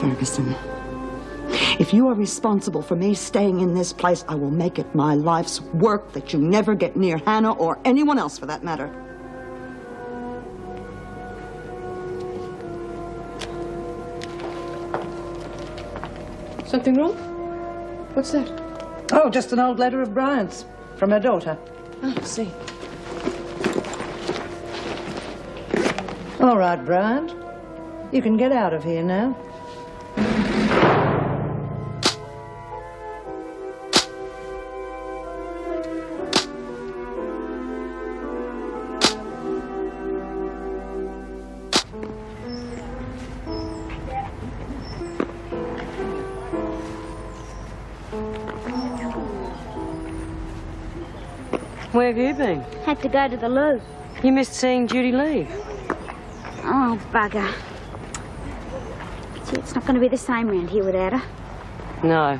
Ferguson. If you are responsible for me staying in this place, I will make it my life's work that you never get near Hannah or anyone else for that matter. Something wrong? What's that? Oh, just an old letter of Bryant's from her daughter. Oh, I see. All right, Bryant. You can get out of here now. Where have you been? Had to go to the loo. You missed seeing Judy leave. Oh, bugger. Gee, it's not going to be the same round here without her. No.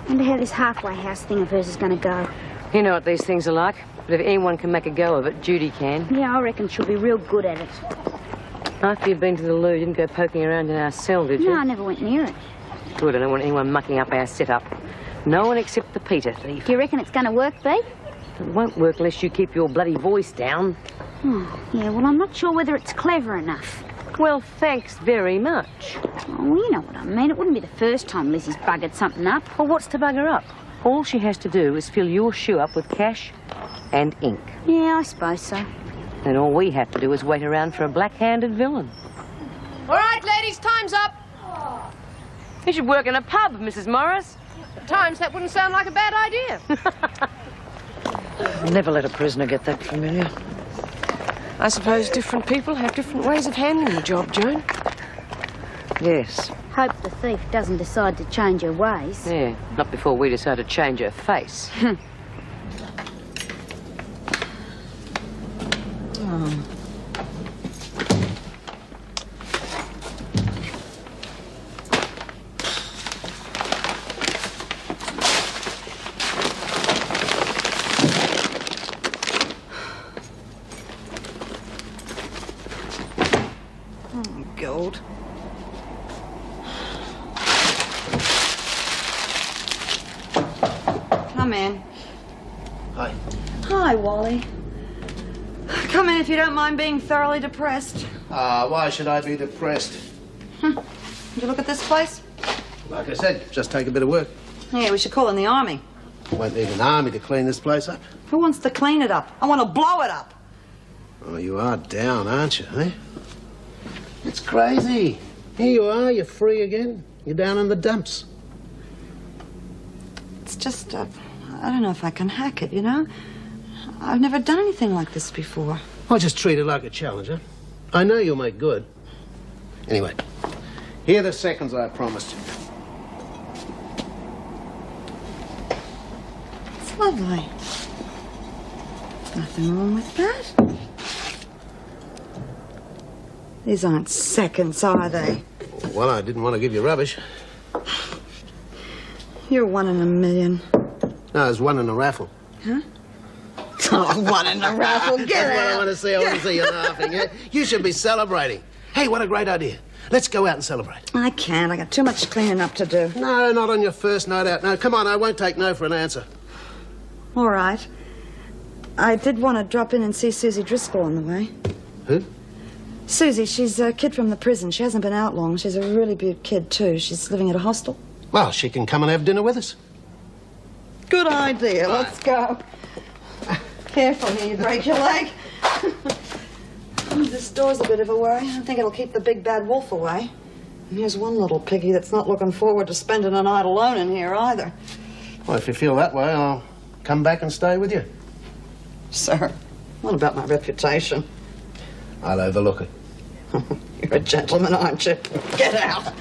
Wonder how this halfway house thing of hers is going to go. You know what these things are like. But if anyone can make a go of it, Judy can. Yeah, I reckon she'll be real good at it. After you'd been to the loo, you didn't go poking around in our cell, did you? No, I never went near it. Good, I don't want anyone mucking up our setup. No one except the Peter thief. Do you reckon it's going to work, Beef? It won't work unless you keep your bloody voice down. Oh, yeah, well, I'm not sure whether it's clever enough. Well, thanks very much. Oh, well, you know what I mean. It wouldn't be the first time Lizzie's buggered something up. Well, what's to bugger up? All she has to do is fill your shoe up with cash and ink. Yeah, I suppose so. Then all we have to do is wait around for a black-handed villain. All right, ladies, time's up. You should work in a pub, Mrs. Morris. At times, that wouldn't sound like a bad idea. Never let a prisoner get that familiar. I suppose different people have different ways of handling the job, Joan. Yes. Hope the thief doesn't decide to change her ways. Yeah, not before we decide to change her face. Gold. Come in. Hi. Hi, Wally. Come in if you don't mind being thoroughly depressed. Why should I be depressed? Did you look at this place? Like I said, just take a bit of work. Yeah, we should call in the army. Won't need an army to clean this place up. Who wants to clean it up? I want to blow it up. Oh, you are down, aren't you, eh? It's crazy. Here you are, you're free again. You're down in the dumps. It's just, I don't know if I can hack it, you know? I've never done anything like this before. I just treat it like a challenge, huh? I know you'll make good. Anyway, here are the seconds I promised you. It's lovely. Nothing wrong with that. These aren't seconds, are they? Well, I didn't want to give you rubbish. You're 1 in a million. No, there's one in a raffle. Huh? Oh, 1 in a raffle. Get That's out. what I want to see. I want to see you laughing, eh? You should be celebrating. Hey, what a great idea. Let's go out and celebrate. I can't. I got too much cleaning up to do. No, not on your first night out. No, come on, I won't take no for an answer. All right. I did want to drop in and see Susie Driscoll on the way. Who? Susie, she's a kid from the prison. She hasn't been out long. She's a really beaut kid, too. She's living at a hostel. Well, she can come and have dinner with us. Good idea. Let's go. Careful here, you break your leg. This door's a bit of a worry. I think it'll keep the big bad wolf away. And here's one little piggy that's not looking forward to spending a night alone in here either. Well, if you feel that way, I'll come back and stay with you. Sir, what about my reputation? I'll overlook it. You're a gentleman, aren't you? Get out.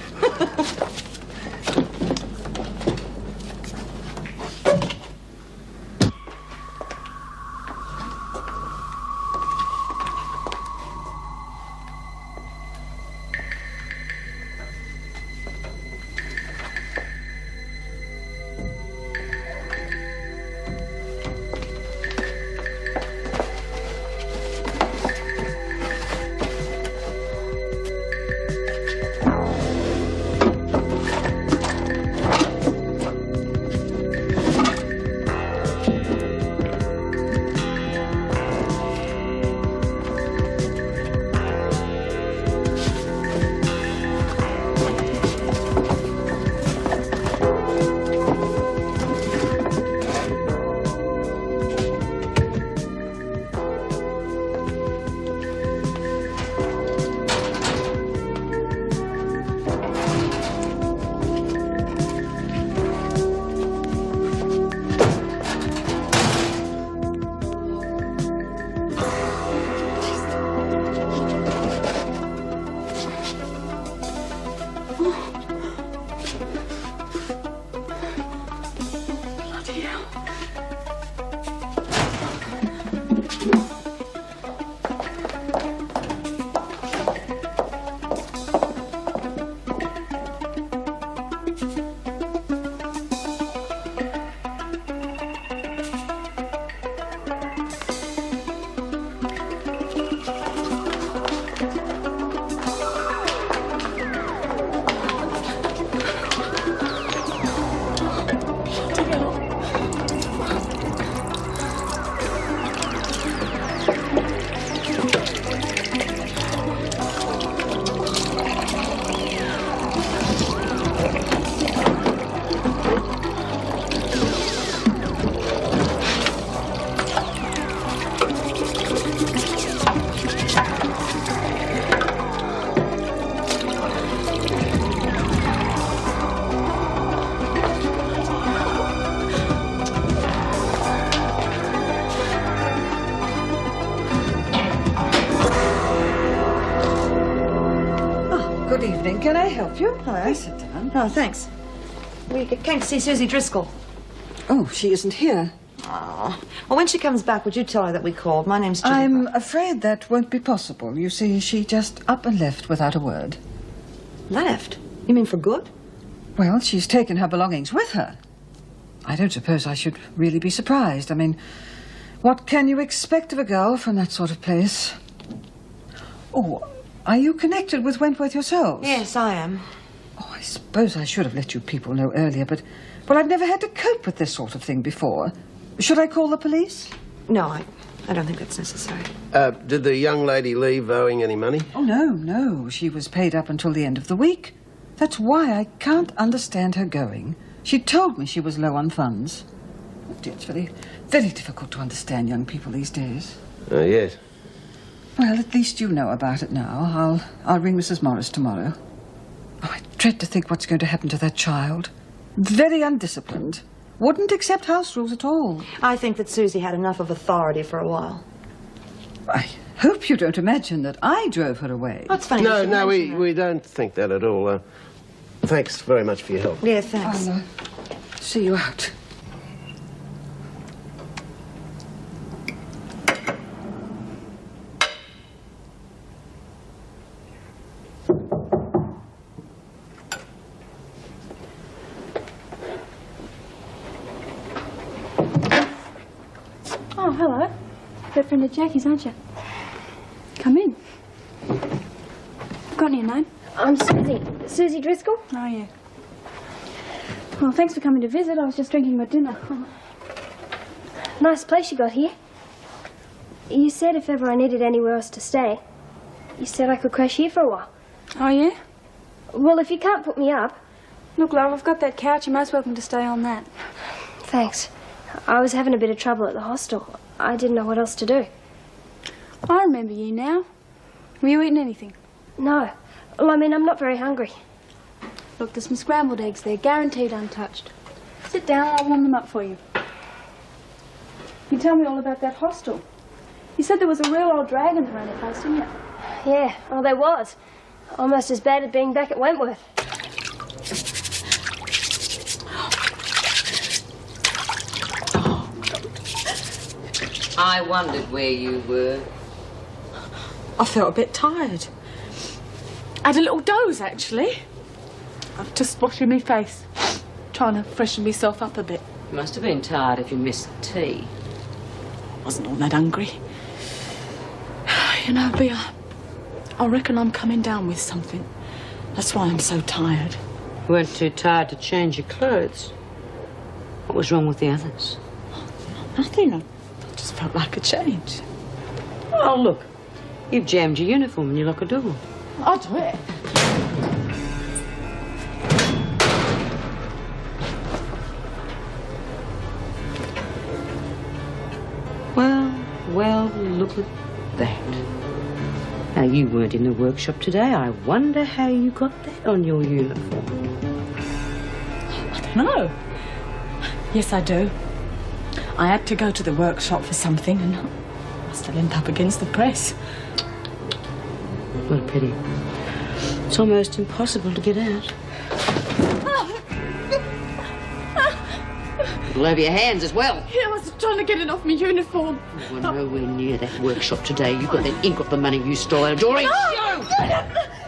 dear. Good evening. Can I help you? Hello. Please sit down. Oh, thanks. We came to see Susie Driscoll. Oh, she isn't here. Oh. Well, when she comes back, would you tell her that we called? My name's Judy. I'm afraid that won't be possible. You see, she just up and left without a word. Left? You mean for good? Well, she's taken her belongings with her. I don't suppose I should really be surprised. I mean, what can you expect of a girl from that sort of place? Oh, are you connected with Wentworth yourselves? Yes, I am. Oh, I suppose I should have let you people know earlier, but, well, I've never had to cope with this sort of thing before. Should I call the police? No, I don't think that's necessary. Did the young lady leave owing any money? Oh, no. She was paid up until the end of the week. That's why I can't understand her going. She told me she was low on funds. Oh, dear, it's very, very difficult to understand young people these days. Oh, yes. Well, at least you know about it now. I'll ring Mrs. Morris tomorrow. Oh, I dread to think what's going to happen to that child. Very undisciplined. Wouldn't accept house rules at all. I think that Susie had enough of authority for a while. I hope you don't imagine that I drove her away. That's funny. No, we don't think that at all. Thanks very much for your help. Yeah, thanks. I'll see you out. Oh, hello. Good friend of Jackie's, aren't you? Come in. Got your name? I'm Susie. Susie Driscoll? Oh, yeah. Well, thanks for coming to visit. I was just drinking my dinner. Nice place you got here. You said if ever I needed anywhere else to stay, you said I could crash here for a while. Oh, yeah? Well, if you can't put me up... Look, love, I've got that couch. You're most welcome to stay on that. Thanks. I was having a bit of trouble at the hostel. I didn't know what else to do. I remember you now. Were you eating anything? No. Well, I mean, I'm not very hungry. Look, there's some scrambled eggs there, guaranteed untouched. Sit down, I'll warm them up for you. You tell me all about that hostel. You said there was a real old dragon around the place, didn't you? Yeah, well, there was. Almost as bad as being back at Wentworth. I wondered where you were. I felt a bit tired. I had a little doze, actually. I'm just washing my face, trying to freshen myself up a bit. You must have been tired if you missed the tea. I wasn't all that hungry. You know, Bea, I reckon I'm coming down with something. That's why I'm so tired. You weren't too tired to change your clothes. What was wrong with the others? Nothing. I just felt like a change. Oh, look. You've jammed your uniform in your locker door. I'll do it. Well, look at that. Now, you weren't in the workshop today. I wonder how you got that on your uniform. I don't know. Yes, I do. I had to go to the workshop for something and I still end up against the press. What a pity. It's almost impossible to get out. All over your hands as well. Yeah, I was trying to get it off my uniform. You were nowhere near that workshop today. You got that ink off the money you stole out of Doreen. No!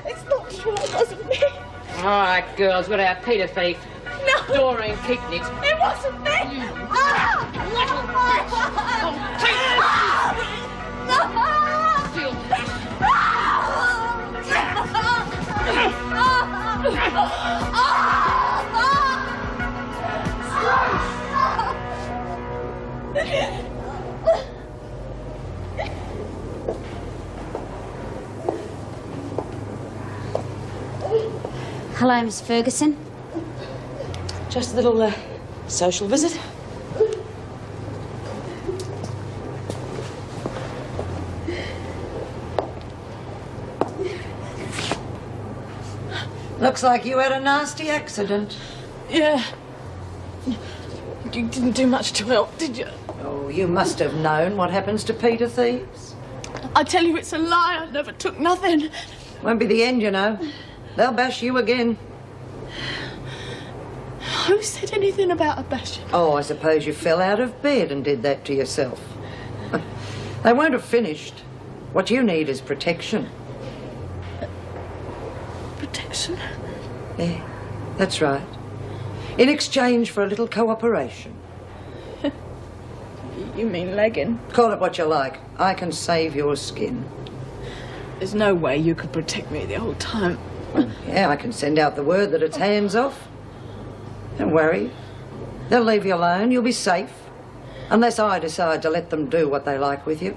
It's not true. It wasn't me. All right, girls, we're our Peter thief. No! Doreen Keepnit. It wasn't me! Hello, Miss Ferguson. Just a little social visit. Looks like you had a nasty accident. Yeah. You didn't do much to help, did you? Oh, you must have known what happens to Peter thieves. I tell you, it's a lie. I never took nothing. Won't be the end, you know. They'll bash you again. Who said anything about a bashing? Oh, I suppose you fell out of bed and did that to yourself. They won't have finished. What you need is protection. Protection? Yeah, that's right. In exchange for a little cooperation. You mean legging? Call it what you like. I can save your skin. There's no way you could protect me the whole time. Yeah, I can send out the word that it's hands off. Don't worry. They'll leave you alone. You'll be safe. Unless I decide to let them do what they like with you.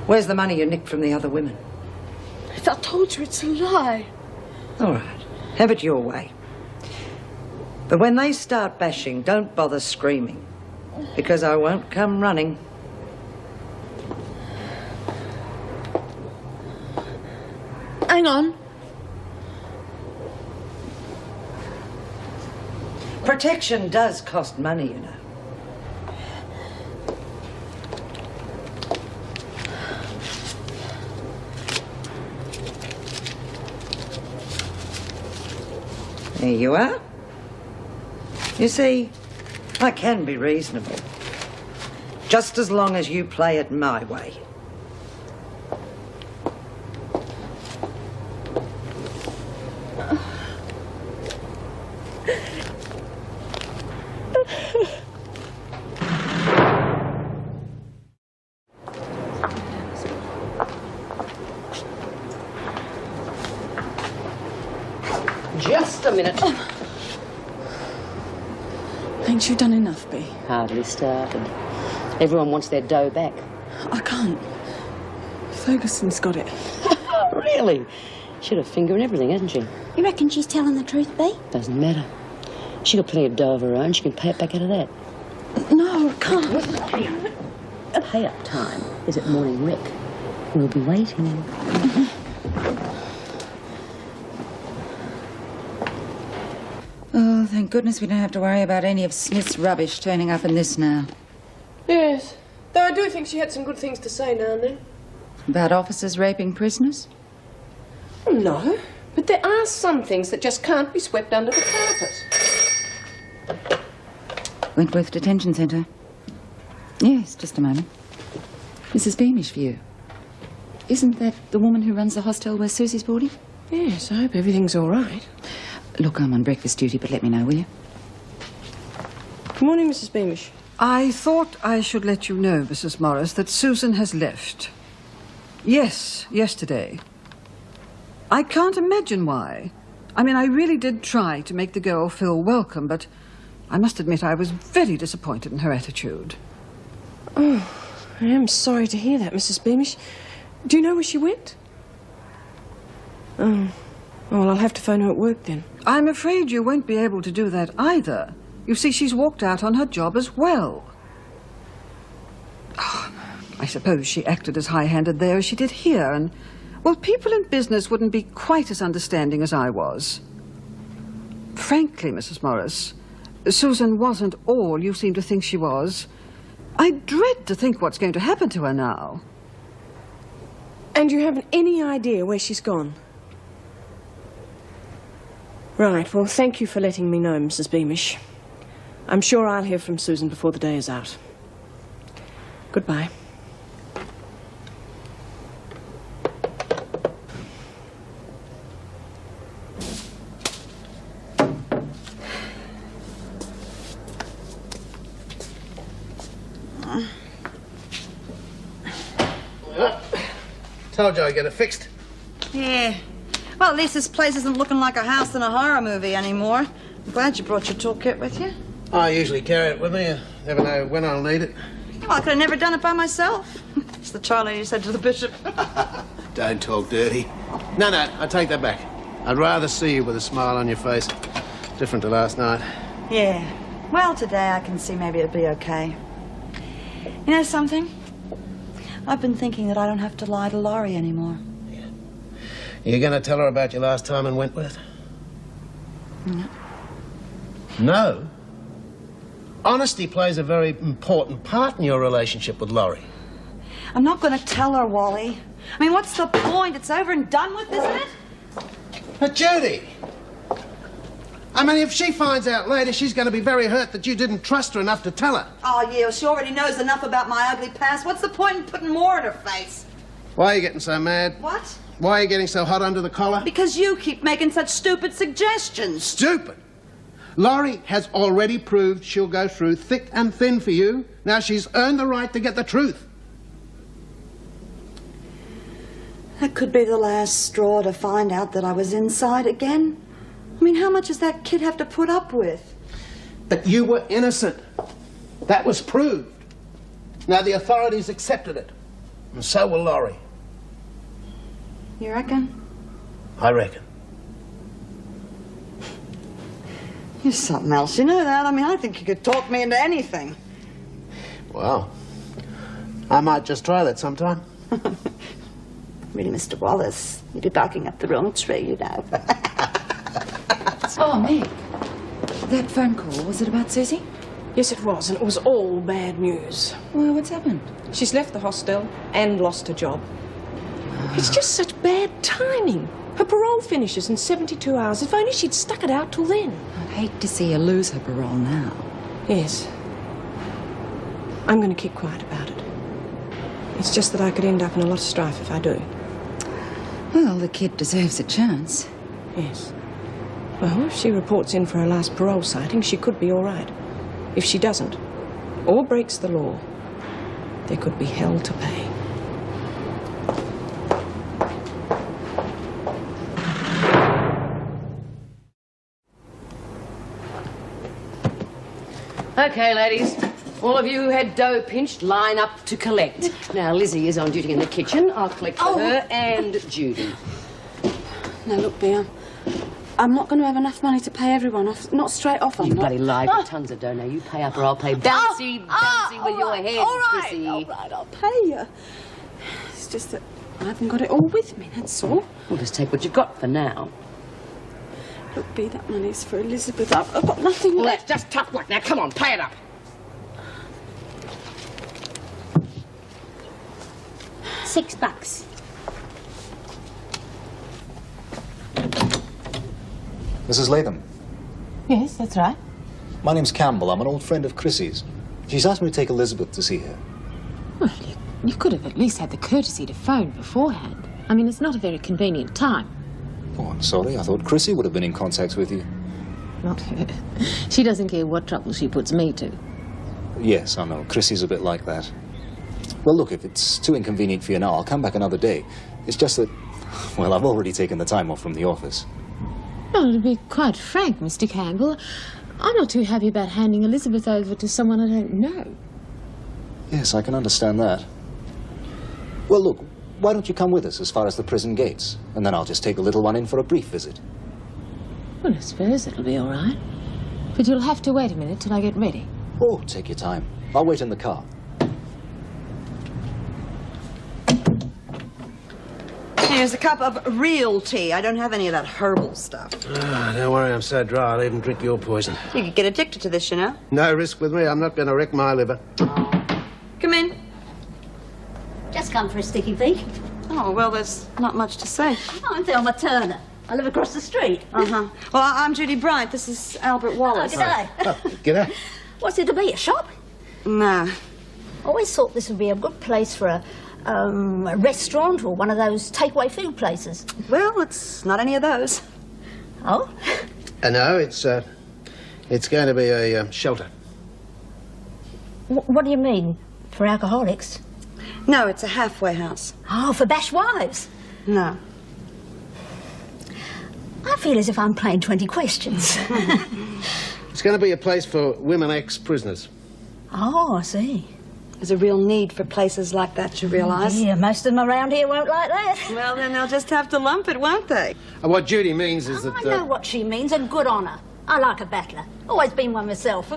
Where's the money you nicked from the other women? I told you it's a lie. All right. Have it your way. But when they start bashing, don't bother screaming. Because I won't come running. Hang on. Protection does cost money, you know. There you are. You see, I can be reasonable. Just as long as you play it my way. Just a minute. Ain't you done enough, Bea? Hardly started. Everyone wants their dough back. I can't. Ferguson's got it. Really? She'd have a finger in everything, hasn't she? You reckon she's telling the truth, Bea? Doesn't matter. She got plenty of dough of her own. She can pay it back out of that. No, I can't. Pay-up time is at morning rec. We'll be waiting. Oh, thank goodness we don't have to worry about any of Smith's rubbish turning up in this now. Yes, though I do think she had some good things to say now and then. About officers raping prisoners? No, but there are some things that just can't be swept under the carpet. Wentworth Detention Centre. Yes, just a moment. Mrs. Beamish for you. Isn't that the woman who runs the hostel where Susie's boarding? Yes, I hope everything's all right. Look, I'm on breakfast duty, but let me know, will you? Good morning, Mrs. Beamish. I thought I should let you know, Mrs. Morris, that Susan has left. Yes, yesterday. I can't imagine why. I mean, I really did try to make the girl feel welcome, but I must admit I was very disappointed in her attitude. Oh, I am sorry to hear that, Mrs. Beamish. Do you know where she went? Oh, well, I'll have to phone her at work then. I'm afraid you won't be able to do that either. You see, she's walked out on her job as well. Oh, I suppose she acted as high-handed there as she did here, and, well, people in business wouldn't be quite as understanding as I was. Frankly, Mrs. Morris, Susan wasn't all you seem to think she was. I dread to think what's going to happen to her now. And you haven't any idea where she's gone? Right, well, thank you for letting me know, Mrs. Beamish. I'm sure I'll hear from Susan before the day is out. Goodbye. Told you I'd get it fixed. Yeah. Well, at least this place isn't looking like a house in a horror movie anymore. I'm glad you brought your toolkit with you. I usually carry it with me. You never know when I'll need it. Well, I could have never done it by myself. It's the Charlie you said to the bishop. Don't talk dirty. No, I take that back. I'd rather see you with a smile on your face. Different to last night. Yeah. Well, today I can see maybe it'll be okay. You know something? I've been thinking that I don't have to lie to Laurie anymore. You going to tell her about your last time in Wentworth? No. No? Honesty plays a very important part in your relationship with Laurie. I'm not going to tell her, Wally. I mean, what's the point? It's over and done with, isn't it? But Judy! I mean, if she finds out later, she's going to be very hurt that you didn't trust her enough to tell her. Oh, yeah, well, she already knows enough about my ugly past. What's the point in putting more in her face? Why are you getting so mad? What? Why are you getting so hot under the collar? Because you keep making such stupid suggestions. Stupid! Laurie has already proved she'll go through thick and thin for you. Now she's earned the right to get the truth. That could be the last straw to find out that I was inside again. I mean, how much does that kid have to put up with? That you were innocent. That was proved. Now the authorities accepted it. And so will Laurie. You reckon? I reckon. You're something else, you know that? I mean, I think you could talk me into anything. Well, I might just try that sometime. Really, Mr. Wallace, you'd be barking up the wrong tree, you know. Oh, Meg. That phone call, was it about Susie? Yes, it was, and it was all bad news. Well, what's happened? She's left the hostel and lost her job. It's just such bad timing. Her parole finishes in 72 hours. If only she'd stuck it out till then. I'd hate to see her lose her parole now. Yes. I'm going to keep quiet about it. It's just that I could end up in a lot of strife if I do. Well, the kid deserves a chance. Yes. Well, if she reports in for her last parole sighting, she could be all right. If she doesn't, or breaks the law, there could be hell to pay. Okay, ladies. All of you who had dough pinched, line up to collect. Now, Lizzie is on duty in the kitchen. I'll collect for her and Judy. Now, look, Bea, I'm not going to have enough money to pay everyone off. Not straight off, I'm You not. bloody lie. Got tons of dough. Now, you pay up or I'll pay. Bouncy with your head, Chrissy. All right, I'll pay you. It's just that I haven't got it all with me, that's all. We'll just take what you've got for now. Look, Bea, that money's for Elizabeth. I've got nothing Well, left. that's just tough luck. Now, come on, pay it up. $6. Mrs. Latham, Yes, that's right. my name's Campbell. I'm an old friend of Chrissy's. She's asked me to take Elizabeth to see her. Well, you could have at least had the courtesy to phone beforehand. I mean, it's not a very convenient time. Oh, I'm sorry. I thought Chrissy would have been in contact with you. Not her. She doesn't care what trouble she puts me to. Yes, I know. Chrissy's a bit like that. Well, look, if it's too inconvenient for you now, I'll come back another day. It's just that, well, I've already taken the time off from the office. Well, to be quite frank, Mr. Campbell, I'm not too happy about handing Elizabeth over to someone I don't know. Yes, I can understand that. Well, look, why don't you come with us as far as the prison gates? And then I'll just take the little one in for a brief visit. Well, I suppose it'll be all right. But you'll have to wait a minute till I get ready. Oh, take your time. I'll wait in the car. Here's a cup of real tea. I don't have any of that herbal stuff. Don't worry, I'm so dry I'll even drink your poison. You could get addicted to this, you know. No risk with me. I'm not going to wreck my liver. Come in. Just come for a sticky peek. Oh, well, there's not much to say. Oh, I'm Thelma Turner. I live across the street. Uh-huh. Well, I'm Judy Bright. This is Albert Wallace. G'day. Oh, g'day. What's it to be, a shop? Nah. Always thought this would be a good place for a restaurant or one of those takeaway food places. Well, it's not any of those. Oh? No, it's going to be a shelter. What do you mean? For alcoholics? No, it's a halfway house. Oh, for bash wives? No. I feel as if I'm playing 20 questions. It's going to be a place for women ex-prisoners. Oh, I see. There's a real need for places like that, you realise? Yeah, most of them around here won't like that. Well, then they'll just have to lump it, won't they? What Judy means is that... I know what she means, a good honour. I like a battler. Always been one myself.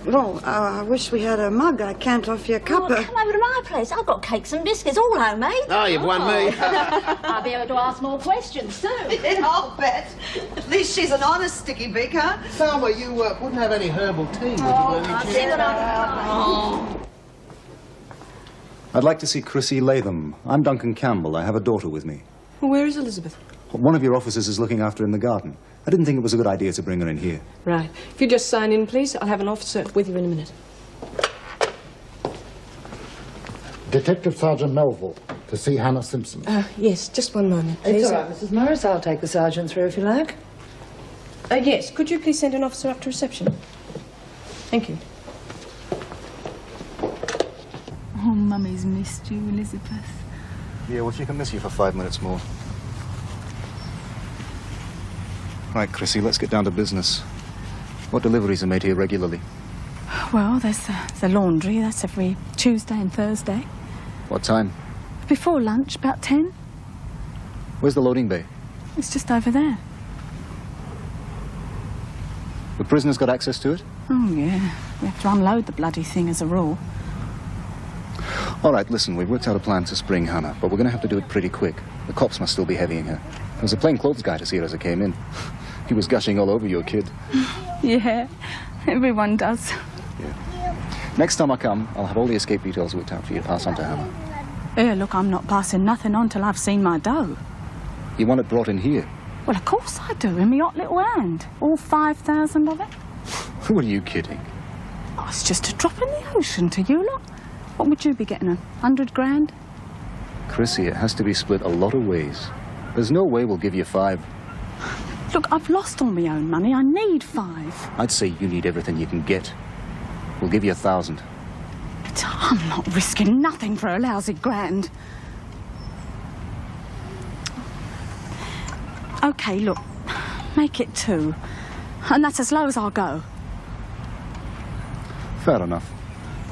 Well, I wish we had a mug. I can't offer you a cup. Come over to my place. I've got cakes and biscuits, all homemade. Oh, you've won me. I'll be able to ask more questions, too. Yeah, I'll bet. At least she's an honest sticky beak, huh? Thelma, you wouldn't have any herbal tea, would you? I'd like to see Chrissy Latham. I'm Duncan Campbell. I have a daughter with me. Well, where is Elizabeth? One of your officers is looking after her in the garden. I didn't think it was a good idea to bring her in here. Right. If you just sign in, please, I'll have an officer with you in a minute. Detective Sergeant Melville, to see Hannah Simpson. Yes, just one moment, please. It's all right, Mrs. Morris. I'll take the sergeant through if you like. Yes, could you please send an officer up to reception? Thank you. Oh, Mummy's missed you, Elizabeth. Yeah, well, she can miss you for 5 minutes more. Right, Chrissy, let's get down to business. What deliveries are made here regularly? Well, there's the laundry. That's every Tuesday and Thursday. What time? Before lunch, about 10. Where's the loading bay? It's just over there. The prisoners got access to it? Oh, yeah. We have to unload the bloody thing as a rule. All right, listen, we've worked out a plan to spring Hannah, but we're going to have to do it pretty quick. The cops must still be heavying her. There was a plainclothes guy to see her as I came in. He was gushing all over your kid. Yeah, everyone does. Yeah. Next time I come, I'll have all the escape details worked out for you to pass on to Hannah. Yeah, look, I'm not passing nothing on till I've seen my dough. You want it brought in here? Well, of course I do, in my hot little hand. All 5,000 of it. Who are you kidding? Oh, it's just a drop in the ocean to you lot. What would you be getting, 100 grand? Chrissy, it has to be split a lot of ways. There's no way we'll give you 5. Look, I've lost all my own money. I need 5. I'd say you need everything you can get. We'll give you 1,000. But I'm not risking nothing for a lousy grand. OK, look, make it 2. And that's as low as I'll go. Fair enough.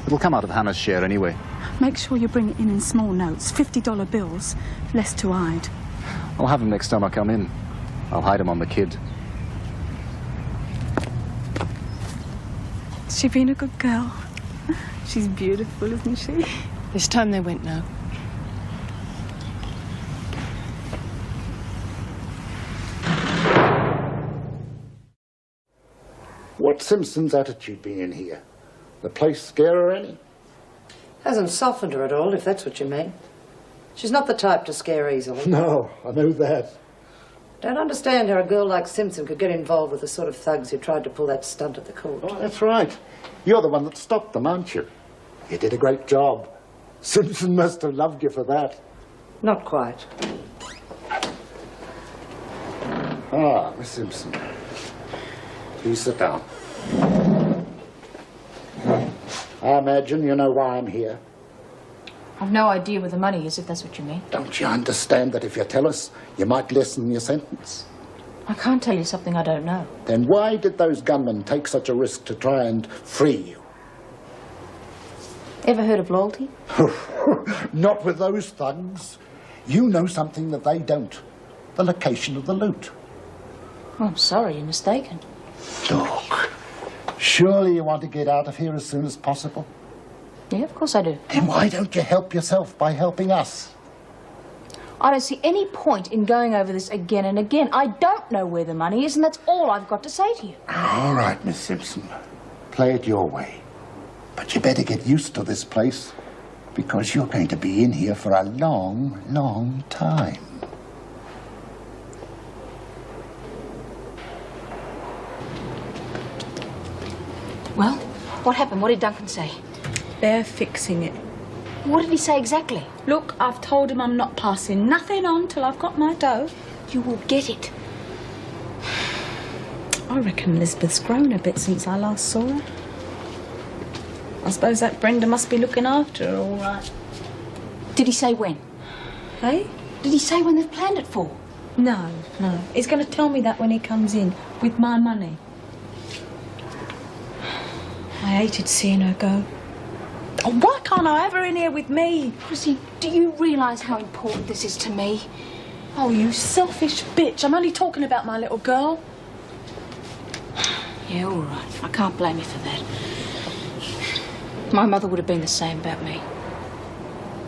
It'll come out of Hannah's share anyway. Make sure you bring it in small notes, $50 bills, less to hide. I'll have them next time I come in. I'll hide them on the kid. Has she been a good girl? She's beautiful, isn't she? It's time they went now. What's Simpson's attitude been in here? The place scare her any? Hasn't softened her at all, if that's what you mean. She's not the type to scare easily. No, I know that. Don't understand how a girl like Simpson could get involved with the sort of thugs who tried to pull that stunt at the court. Oh, that's right. You're the one that stopped them, aren't you? You did a great job. Simpson must have loved you for that. Not quite. Ah, Miss Simpson. Please sit down. I imagine you know why I'm here. I've no idea where the money is, if that's what you mean. Don't you understand that if you tell us, you might lessen your sentence? I can't tell you something I don't know. Then why did those gunmen take such a risk to try and free you? Ever heard of loyalty? Not with those thugs. You know something that they don't. The location of the loot. Oh, I'm sorry, you're mistaken. Look, surely you want to get out of here as soon as possible? Yeah, of course I do. Then why don't you help yourself by helping us? I don't see any point in going over this again and again. I don't know where the money is, and that's all I've got to say to you. All right, Miss Simpson. Play it your way. But you better get used to this place, because you're going to be in here for a long, long time. Well, what happened? What did Duncan say? They're fixing it. What did he say exactly? Look, I've told him I'm not passing nothing on till I've got my dough. You will get it. I reckon Elizabeth's grown a bit since I last saw her. I suppose that Brenda must be looking after her all right. Did he say when? Hey? Did he say when they've planned it for? No. He's going to tell me that when he comes in, with my money. I hated seeing her go. Oh, why can't I have her in here with me? Chrissy, do you realise how important this is to me? Oh, you selfish bitch. I'm only talking about my little girl. Yeah, all right. I can't blame you for that. My mother would have been the same about me.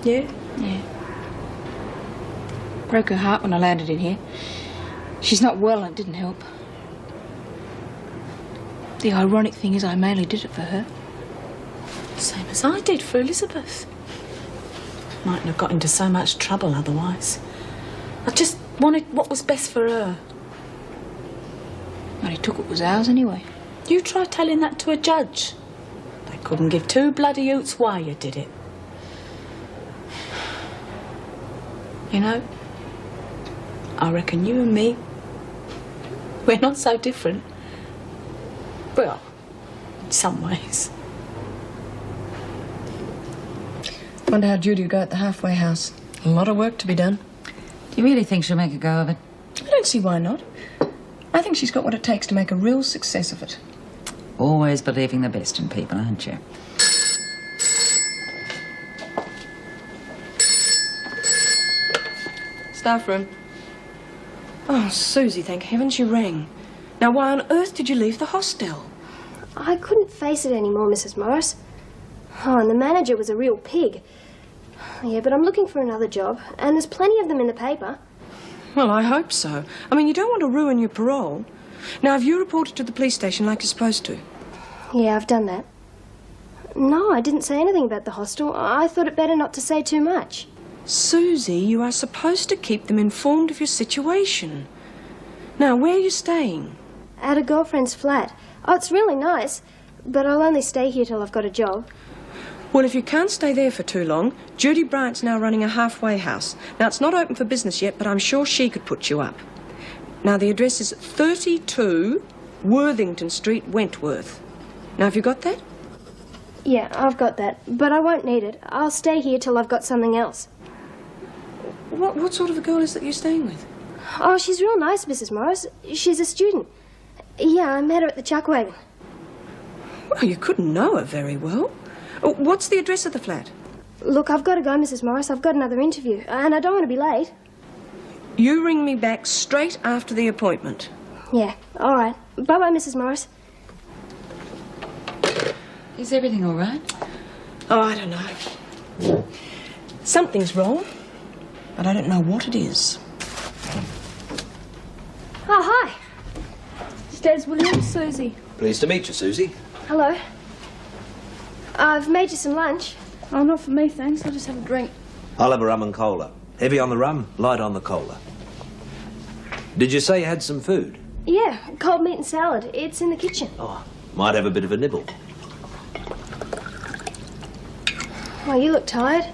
Yeah? Yeah. Broke her heart when I landed in here. She's not well and it didn't help. The ironic thing is I mainly did it for her. Same as I did for Elizabeth. Mightn't have got into so much trouble otherwise. I just wanted what was best for her. Well, he took what was ours anyway. You try telling that to a judge. They couldn't give two bloody hoots why you did it. You know, I reckon you and me, we're not so different. Well, in some ways. Wonder how Judy will go at the halfway house. A lot of work to be done. Do you really think she'll make a go of it? I don't see why not. I think she's got what it takes to make a real success of it. Always believing the best in people, aren't you? Staff room. Oh, Susie, thank heavens you rang. Now, why on earth did you leave the hostel? I couldn't face it anymore, Mrs. Morris. Oh, and the manager was a real pig. Yeah, but I'm looking for another job, and there's plenty of them in the paper. Well, I hope so. I mean, you don't want to ruin your parole. Now, have you reported to the police station like you're supposed to? Yeah, I've done that. No, I didn't say anything about the hostel. I thought it better not to say too much. Susie, you are supposed to keep them informed of your situation. Now, where are you staying? At a girlfriend's flat. Oh, it's really nice, but I'll only stay here till I've got a job. Well, if you can't stay there for too long, Judy Bryant's now running a halfway house. Now, it's not open for business yet, but I'm sure she could put you up. Now, the address is 32 Worthington Street, Wentworth. Now, have you got that? Yeah, I've got that, but I won't need it. I'll stay here till I've got something else. What sort of a girl is that you're staying with? Oh, she's real nice, Mrs. Morris. She's a student. Yeah, I met her at the chuck wagon. Well, you couldn't know her very well. What's the address of the flat? Look, I've got to go, Mrs. Morris. I've got another interview, and I don't want to be late. You ring me back straight after the appointment. Yeah, all right. Bye-bye, Mrs. Morris. Is everything all right? Oh, I don't know. Something's wrong, but I don't know what it is. Oh, hi. It's Des Williams, Susie. Pleased to meet you, Susie. Hello. I've made you some lunch. Oh, not for me, thanks. I'll just have a drink. I'll have a rum and cola. Heavy on the rum, light on the cola. Did you say you had some food? Yeah, cold meat and salad. It's in the kitchen. Oh, might have a bit of a nibble. Oh, you look tired.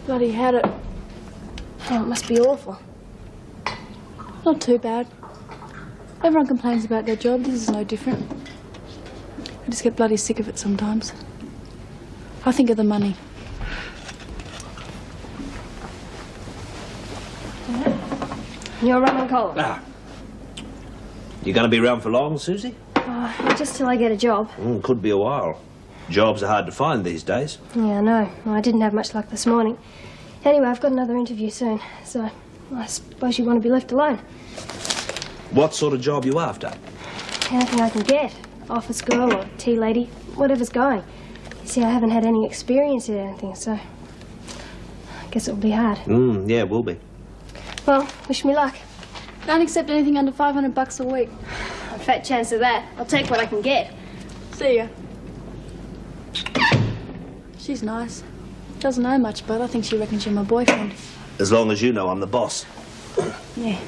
Bloody had it. Oh, it must be awful. Not too bad. Everyone complains about their job. This is no different. I just get bloody sick of it sometimes. I think of the money. Your rum and cola. Ah. You going to be around for long, Susie? Just till I get a job. Could be a while. Jobs are hard to find these days. Yeah, I know. Well, I didn't have much luck this morning. Anyway, I've got another interview soon, so I suppose you want to be left alone. What sort of job you after? Anything I can get. Office girl or tea lady, whatever's going. You see, I haven't had any experience in anything, so I guess it'll be hard. Yeah, it will be. Well, wish me luck. Don't accept anything under $500 a week. A fat chance of that. I'll take what I can get. See ya. She's nice. Doesn't know much, but I think she reckons you're my boyfriend. As long as you know I'm the boss. Yeah.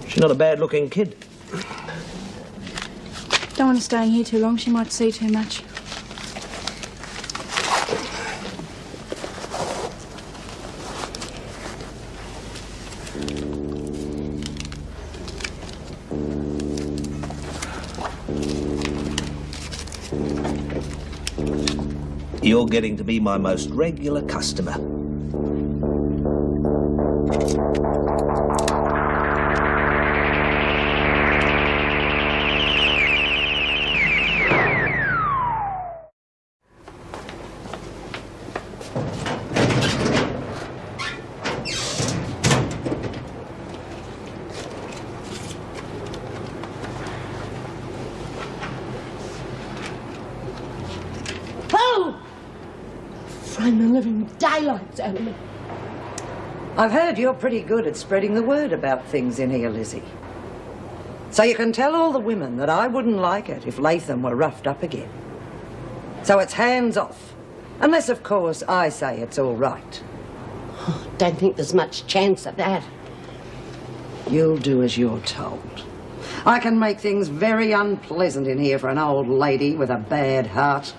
She's not a bad-looking kid. Don't want to stay here too long. She might see too much. You're getting to be my most regular customer. Frame the living daylights out of me. I've heard you're pretty good at spreading the word about things in here, Lizzie. So you can tell all the women that I wouldn't like it if Latham were roughed up again. So it's hands off. Unless, of course, I say it's all right. Don't think there's much chance of that. You'll do as you're told. I can make things very unpleasant in here for an old lady with a bad heart.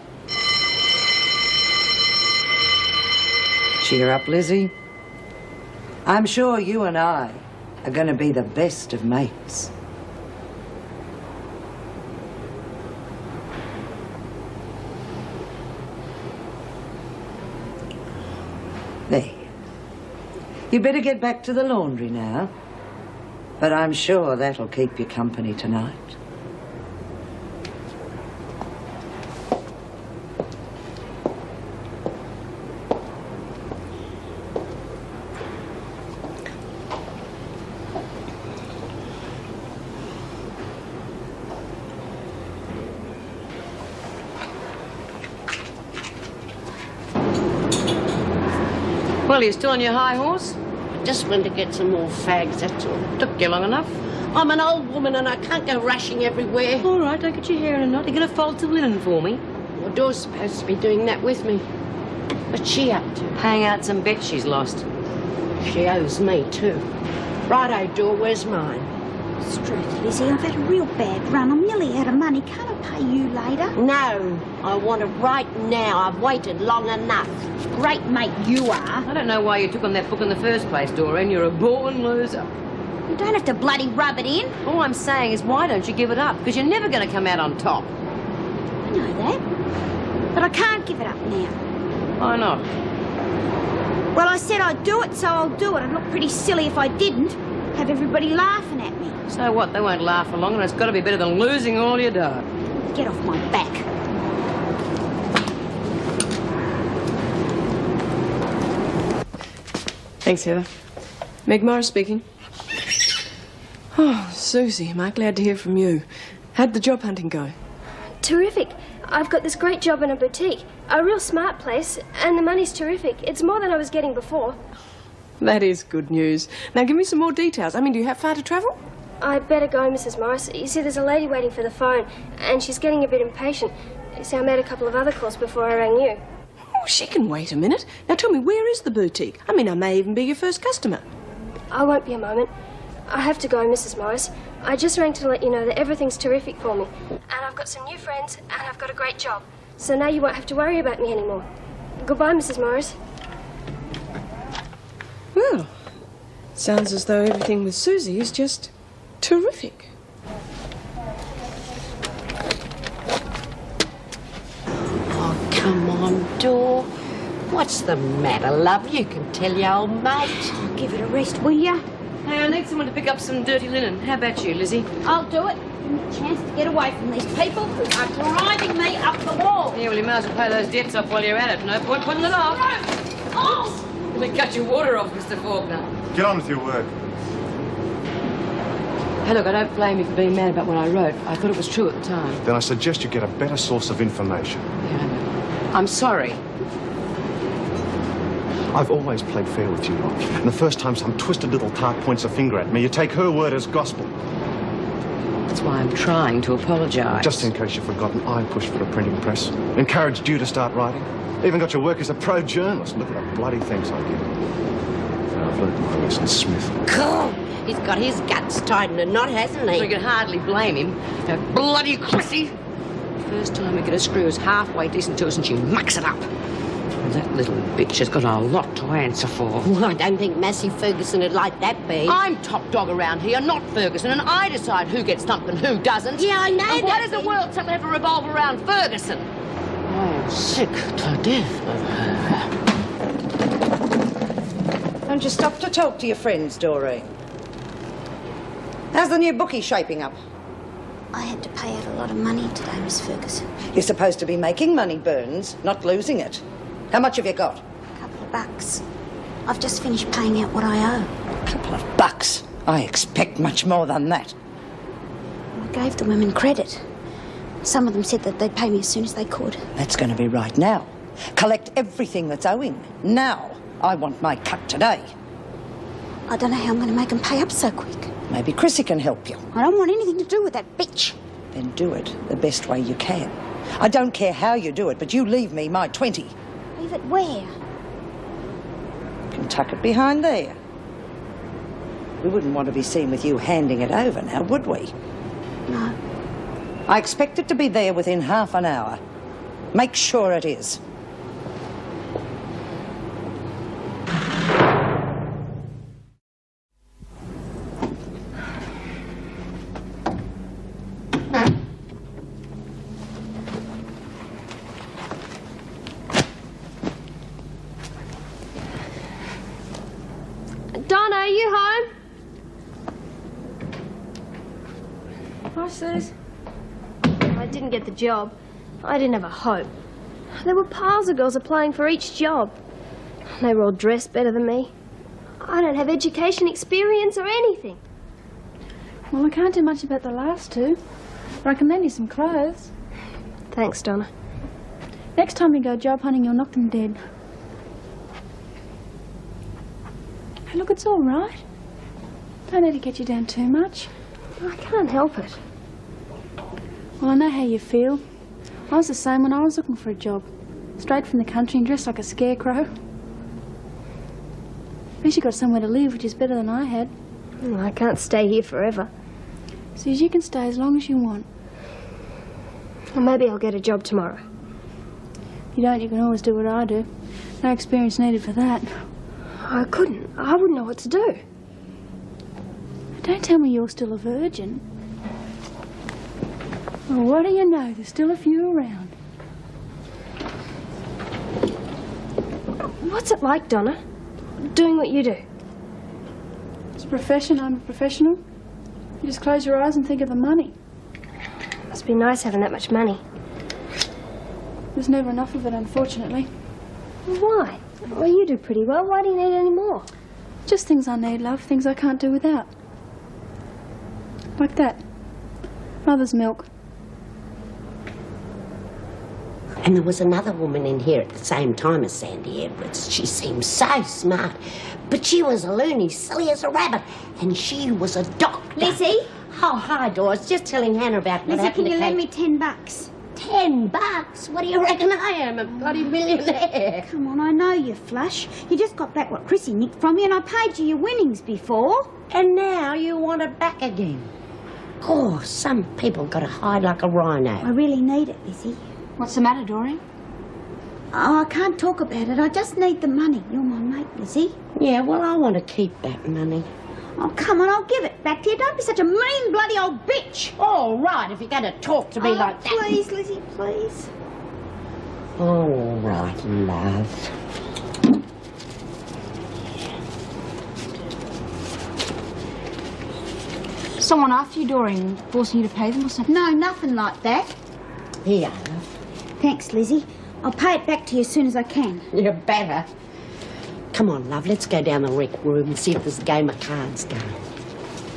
Cheer up, Lizzie. I'm sure you and I are going to be the best of mates. There. You better get back to the laundry now. But I'm sure that'll keep you company tonight. Well, you're still on your high horse? I just went to get some more fags, that's all. Took you long enough. I'm an old woman and I can't go rushing everywhere. All right, don't get your hair in a knot. You're going to fold some linen for me. Well, Dawn's supposed to be doing that with me. What's she up to? Hang out some bets she's lost. She owes me, too. Righto, Dawn, where's mine? Struth, Lizzie, I've had a real bad run. I'm nearly out of money. Can't I pay you later? No, I want it right now. I've waited long enough. Great mate you are. I don't know why you took on that book in the first place, Doreen. You're a born loser. You don't have to bloody rub it in. All I'm saying is why don't you give it up? Because you're never going to come out on top. I know that. But I can't give it up now. Why not? Well, I said I'd do it, so I'll do it. I'd look pretty silly if I didn't. Have everybody laughing at me. So what? They won't laugh for long, and it's got to be better than losing all your dough. Get off my back. Thanks, Heather. Meg Morris speaking. Oh, Susie, am I glad to hear from you. How'd the job hunting go? Terrific. I've got this great job in a boutique. A real smart place, and the money's terrific. It's more than I was getting before. That is good news. Now, give me some more details. I mean, do you have far to travel? I'd better go, Mrs. Morris. You see, there's a lady waiting for the phone, and she's getting a bit impatient. You see, I made a couple of other calls before I rang you. Oh, she can wait a minute. Now, tell me, where is the boutique? I mean, I may even be your first customer. I won't be a moment. I have to go, Mrs. Morris. I just rang to let you know that everything's terrific for me. And I've got some new friends, and I've got a great job. So now you won't have to worry about me anymore. Goodbye, Mrs. Morris. Well, sounds as though everything with Susie is just terrific. Oh, come on, Dor. What's the matter, love? You can tell your old mate. Oh, give it a rest, will ya? Hey, I need someone to pick up some dirty linen. How about you, Lizzie? I'll do it. Give me a chance to get away from these people who are driving me up the wall. Yeah, well, you might as well pay those debts off while you're at it. No point putting it off. Oh! Let me cut your water off, Mr. Faulkner. Get on with your work. Hey, look, I don't blame you for being mad about what I wrote. I thought it was true at the time. Then I suggest you get a better source of information. Yeah, I know. I'm sorry. I've always played fair with you lot. And the first time some twisted little tart points a finger at me, you take her word as gospel. That's why I'm trying to apologise. Just in case you've forgotten, I pushed for a printing press. Encouraged you to start writing. Even got your work as a pro journalist. Look at the bloody things I did. I've learned my lesson, Smith. God, He's got his guts tied in a knot, hasn't he? We can hardly blame him. That bloody Chrissy. First time we get a screw is halfway decent to us and she mucks it up. That little bitch has got a lot to answer for. Well, I don't think Massey Ferguson would like that, be. I'm top dog around here, not Ferguson, and I decide who gets thumped and who doesn't. Yeah, I know that. Why does the world suddenly have to revolve around Ferguson? I am sick to death of her. Don't you stop to talk to your friends, Doreen. How's the new bookie shaping up? I had to pay out a lot of money today, Miss Ferguson. You're supposed to be making money, Burns, not losing it. How much have you got? A couple of bucks. I've just finished paying out what I owe. A couple of bucks? I expect much more than that. I gave the women credit. Some of them said that they'd pay me as soon as they could. That's going to be right now. Collect everything that's owing. Now. I want my cut today. I don't know how I'm going to make them pay up so quick. Maybe Chrissy can help you. I don't want anything to do with that bitch. Then do it the best way you can. I don't care how you do it, but you leave me my 20. Leave it where? You can tuck it behind there. We wouldn't want to be seen with you handing it over now, would we? No. I expect it to be there within half an hour. Make sure it is. Donna, are you home? Hi, Suze. I didn't get the job. I didn't have a hope. There were piles of girls applying for each job. They were all dressed better than me. I don't have education experience or anything. Well, I can't do much about the last two, but I can lend you some clothes. Thanks, Donna. Next time you go job hunting, you'll knock them dead. Hey, look, it's all right. Don't need to get you down too much. I can't help it. Well, I know how you feel. I was the same when I was looking for a job. Straight from the country and dressed like a scarecrow. At least you got somewhere to live, which is better than I had. Well, I can't stay here forever. Suze, you can stay as long as you want. Well, maybe I'll get a job tomorrow. If you don't, you can always do what I do. No experience needed for that. I couldn't. I wouldn't know what to do. Don't tell me you're still a virgin. Well, what do you know? There's still a few around. What's it like, Donna? Doing what you do? It's a profession. I'm a professional. You just close your eyes and think of the money. Must be nice having that much money. There's never enough of it, unfortunately. Why? Well, you do pretty well. Why do you need any more? Just things I need, love. Things I can't do without. Like that. Mother's milk. And there was another woman in here at the same time as Sandy Edwards. She seemed so smart, but she was a loony, silly as a rabbit, and she was a doctor. Lizzie? Oh, hi, Doris. Just telling Hannah about what Lizzie, happened can you to lend Kate. me $10? $10? What do you reckon I am, a bloody millionaire? Come on, I know you're flush. You just got back what Chrissy nicked from you, and I paid you your winnings before. And now you want it back again. Oh, some people got to hide like a rhino. I really need it, Lizzie. What's the matter, Doreen? Oh, I can't talk about it. I just need the money. You're my mate, Lizzie. Yeah, well, I want to keep that money. Oh, come on, I'll give it back to you. Don't be such a mean bloody old bitch. All right, if you're going to talk to me like that. Please, Lizzie, please. All right, love. Someone after you, Doreen, forcing you to pay them or something? No, nothing like that. Here, love. Thanks, Lizzie. I'll pay it back to you as soon as I can. You better. Come on, love, let's go down the rec room and see if there's a game of cards going.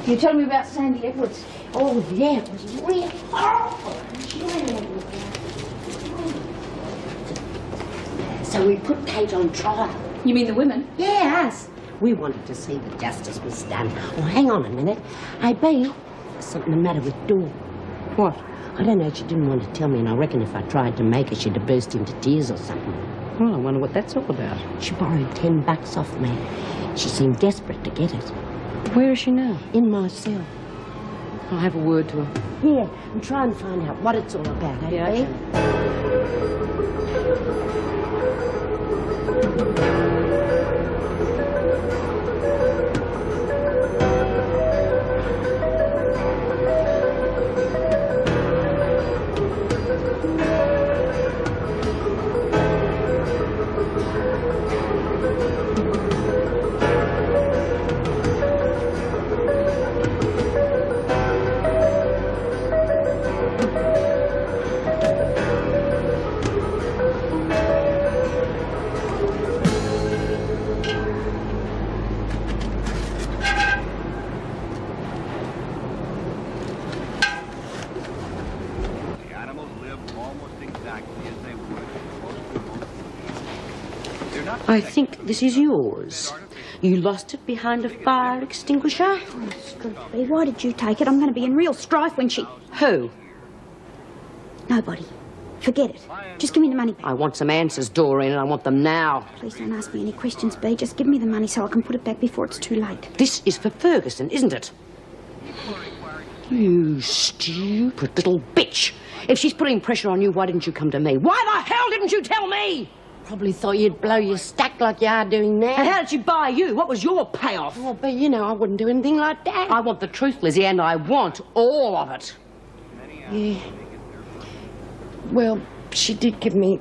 You told me about Sandy Edwards. Oh, yeah, it was real horrible. So we put Kate on trial. You mean the women? Yeah, us. We wanted to see that justice was done. Oh, hang on a minute. Hey, Bea, there's something the matter with Dawn. What? I don't know, she didn't want to tell me, and I reckon if I tried to make her, she'd have burst into tears or something. Well, I wonder what that's all about. She borrowed $10 off me. She seemed desperate to get it. Where is she now? In my cell. I'll have a word to her. Yeah, and try and find out what it's all about, eh? Yeah, okay. I think this is yours. You lost it behind a fire extinguisher? Stupid. Why did you take it? I'm going to be in real strife when she... Who? Nobody. Forget it. Just give me the money back. I want some answers, Doreen, and I want them now. Please don't ask me any questions, Bea. Just give me the money so I can put it back before it's too late. This is for Ferguson, isn't it? You stupid little bitch. If she's putting pressure on you, why didn't you come to me? Why the hell didn't you tell me? Probably thought you'd blow your stack like you are doing now. And how did she buy you? What was your payoff? Oh, but you know, I wouldn't do anything like that. I want the truth, Lizzie, and I want all of it. Yeah. Well, she did give me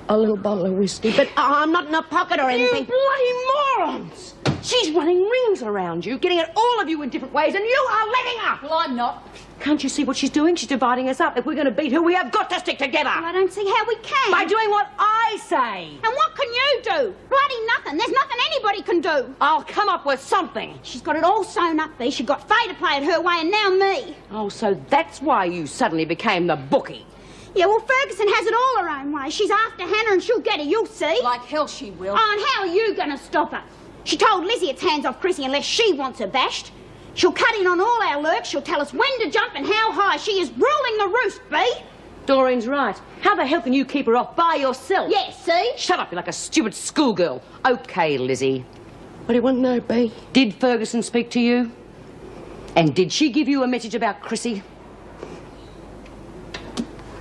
a little bottle of whiskey, but I'm not in a pocket or anything. You bloody morons! She's running rings around you, getting at all of you in different ways, and you are letting her! Well, I'm not. Can't you see what she's doing? She's dividing us up. If we're going to beat her, we have got to stick together. Well, I don't see how we can. By doing what I say. And what can you do? Bloody nothing. There's nothing anybody can do. I'll come up with something. She's got it all sewn up there. She got Faye to play it her way, and now me. Oh, so that's why you suddenly became the bookie. Yeah, well, Ferguson has it all her own way. She's after Hannah and she'll get her, you'll see. Like hell she will. Oh, and how are you going to stop her? She told Lizzie it's hands off Chrissy unless she wants her bashed. She'll cut in on all our lurks. She'll tell us when to jump and how high. She is ruling the roost, Bea. Doreen's right. How the hell can you keep her off by yourself? Yeah, see? Shut up, you're like a stupid schoolgirl. Okay, Lizzie. What do you want to know, Bea? Did Ferguson speak to you? And did she give you a message about Chrissy?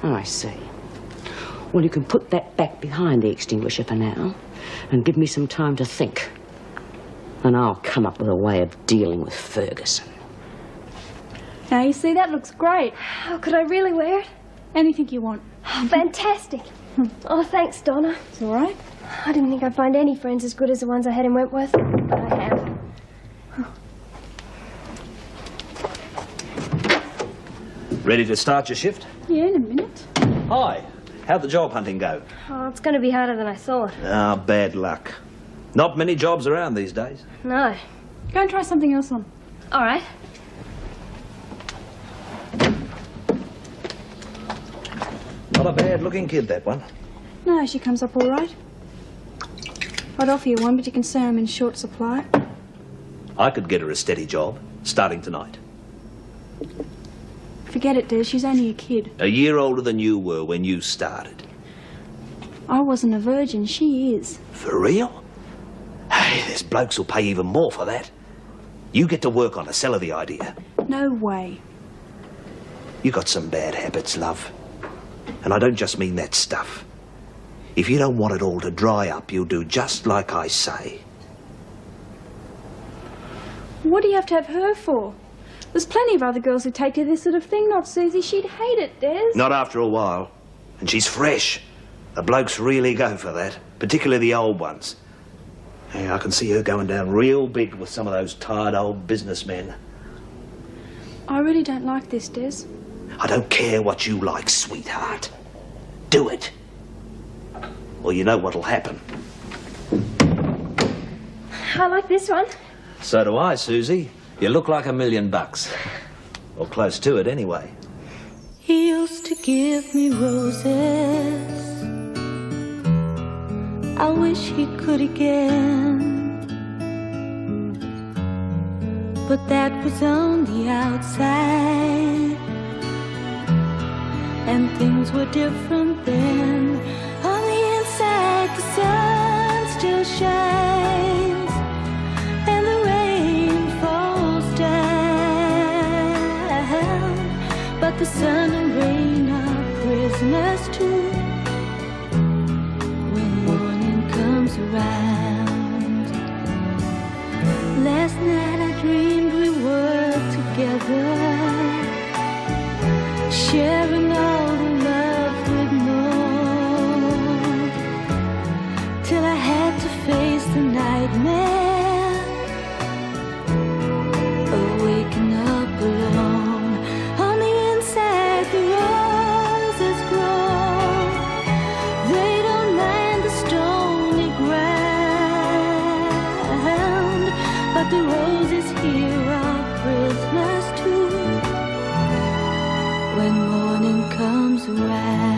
I see. Well, you can put that back behind the extinguisher for now and give me some time to think. And I'll come up with a way of dealing with Ferguson. Now, you see, that looks great. Oh, could I really wear it? Anything you want. Oh, fantastic. Oh, thanks, Donna. It's all right. I didn't think I'd find any friends as good as the ones I had in Wentworth, but I have. Ready to start your shift? Yeah, in a minute. Hi. How'd the job hunting go? Oh, it's going to be harder than I thought. Ah, bad luck. Not many jobs around these days. No. Go and try something else on. All right. Not a bad-looking kid, that one. No, she comes up all right. I'd offer you one, but you can say I'm in short supply. I could get her a steady job, starting tonight. Forget it, Des. She's only a kid. A year older than you were when you started. I wasn't a virgin. She is. For real? Hey, there's blokes who'll pay even more for that. You get to work on her, sell her the idea. No way. You got some bad habits, love. And I don't just mean that stuff. If you don't want it all to dry up, you'll do just like I say. What do you have to have her for? There's plenty of other girls who take to this sort of thing, not Susie. She'd hate it, Des. Not after a while. And she's fresh. The blokes really go for that, particularly the old ones. Hey, I can see her going down real big with some of those tired old businessmen. I really don't like this, Des. I don't care what you like, sweetheart. Do it. Or you know what'll happen. I like this one. So do I, Susie. You look like $1 million. Or close to it, anyway. He used to give me roses. I wish he could again. But that was on the outside, and things were different then. On the inside, the sun still shines, and the rain falls the sun and rain are prisoners too. When morning comes around, last night I dreamed we were together, sharing all the love we'd known, till I had to face the nightmare of waking up alone. On the inside the roses grow, they don't mind the stony ground, but the roses here are prisoners too. When morning comes around.